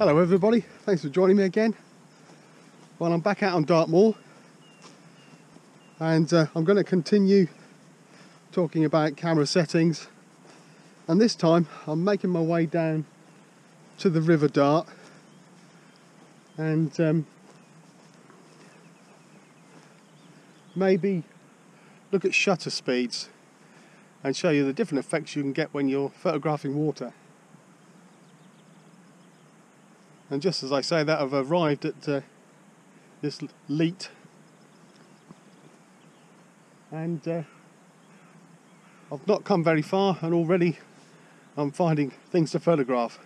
Hello everybody, thanks for joining me again. Well, I'm back out on Dartmoor and I'm going to continue talking about camera settings, and this time I'm making my way down to the River Dart and maybe look at shutter speeds and show you the different effects you can get when you're photographing water. And just as I say that, I've arrived at this leat, and I've not come very far and already I'm finding things to photograph.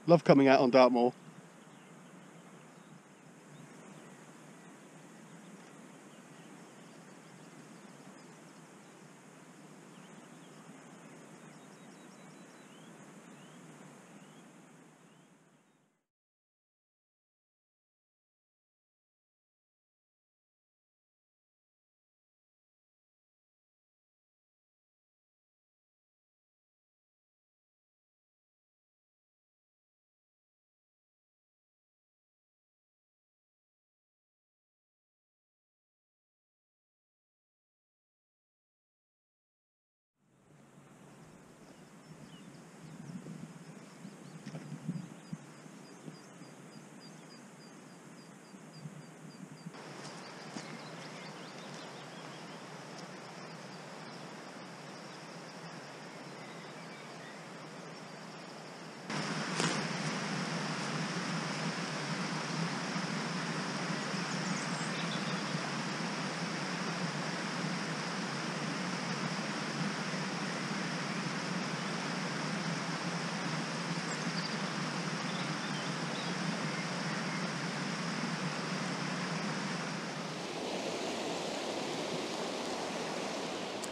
Love coming out on Dartmoor.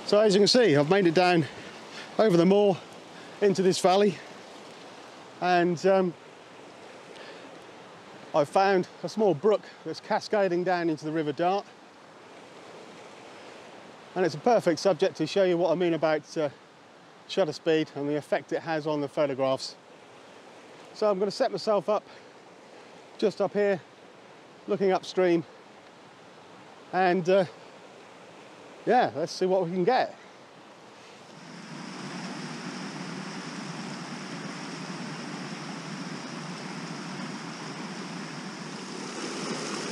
So as you can see, I've made it down over the moor into this valley, and I've found a small brook that's cascading down into the River Dart, and it's a perfect subject to show you what I mean about shutter speed and the effect it has on the photographs. So I'm going to set myself up just up here, looking upstream, and yeah, let's see what we can get.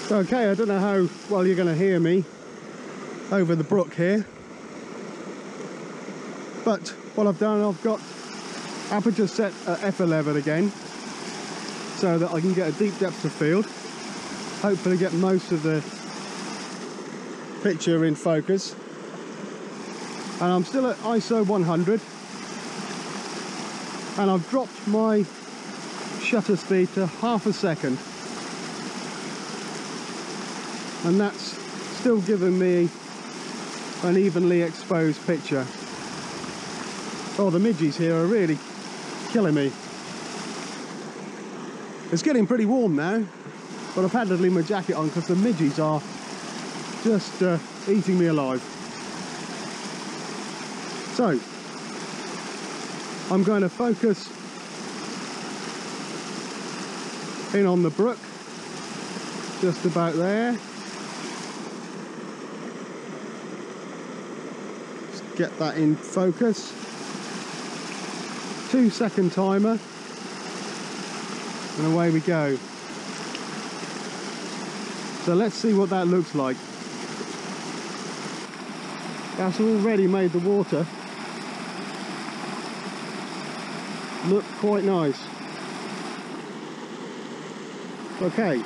Okay, I don't know how well you're going to hear me over the brook here, but what I've done, I've got aperture set at f11 again, so that I can get a deep depth of field, hopefully get most of the picture in focus. And I'm still at ISO 100, and I've dropped my shutter speed to half a second, and that's still giving me an evenly exposed picture. Oh, the midges here are really killing me. It's getting pretty warm now, but I've had to leave my jacket on because the midges are just eating me alive. So, I'm going to focus in on the brook, just about there. Just get that in focus. 2-second timer, and away we go. So let's see what that looks like. That's already made the water look quite nice. Okay.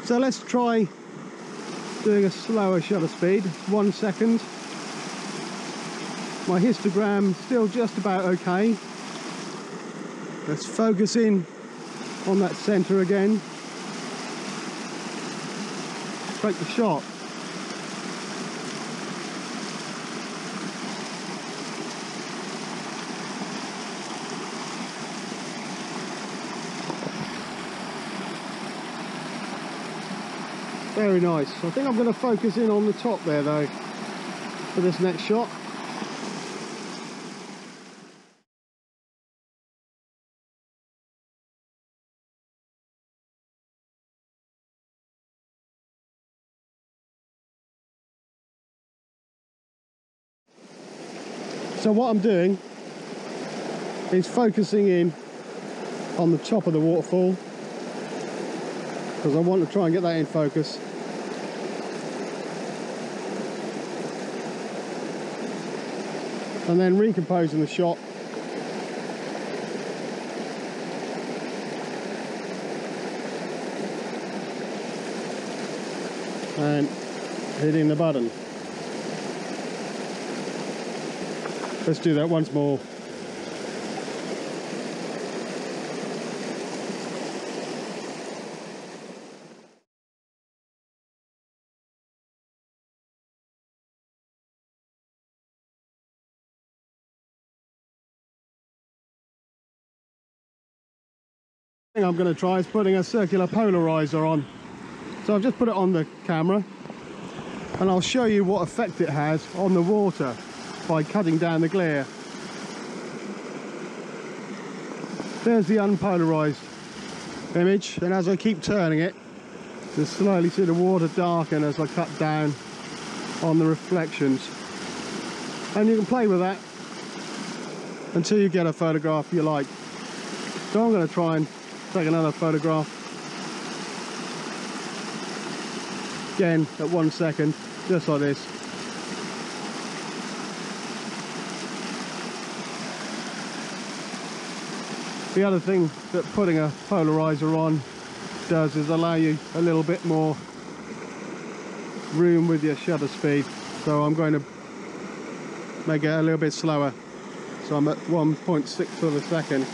So let's try doing a slower shutter speed, 1 second. My histogram still just about okay. Let's focus in on that center again. Take the shot. Very nice. I think I'm going to focus in on the top there though for this next shot. So what I'm doing is focusing in on the top of the waterfall because I want to try and get that in focus. And then recomposing the shot. And hitting the button. Let's do that once more. The thing I'm going to try is putting a circular polariser on. So I've just put it on the camera and I'll show you what effect it has on the water by cutting down the glare. There's the unpolarized image, and as I keep turning it, you slowly see the water darken as I cut down on the reflections. And you can play with that until you get a photograph you like. So I'm going to try and take another photograph. Again at 1 second, just like this. The other thing that putting a polarizer on does is allow you a little bit more room with your shutter speed. So I'm going to make it a little bit slower. So I'm at 1.6 of a second.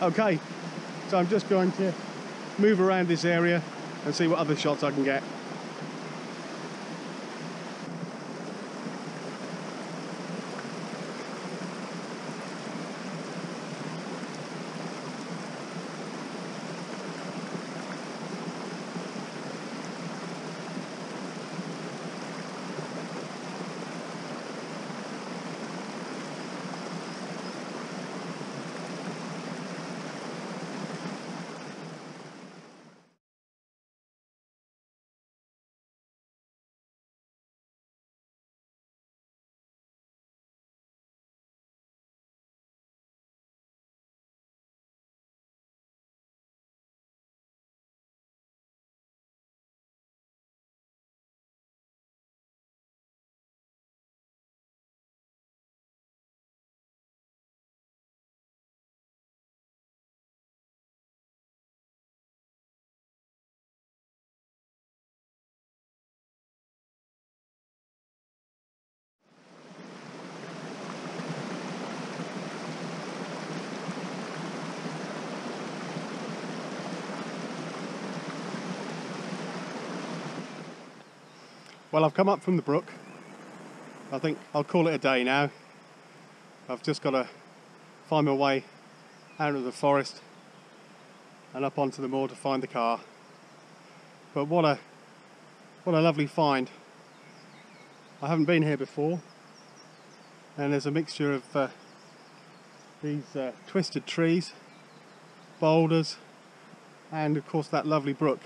Okay, so I'm just going to move around this area and see what other shots I can get. Well, I've come up from the brook. I think I'll call it a day now. I've just got to find my way out of the forest and up onto the moor to find the car. But what a lovely find. I haven't been here before, and there's a mixture of these twisted trees, boulders, and of course that lovely brook.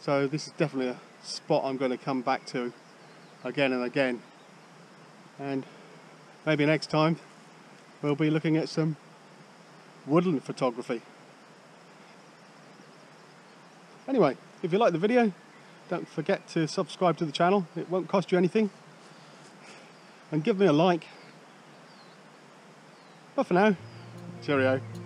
So this is definitely a spot I'm going to come back to again and again, and maybe next time we'll be looking at some woodland photography. Anyway, if you like the video, don't forget to subscribe to the channel. It won't cost you anything, and give me a like. Bye for now. Cheerio.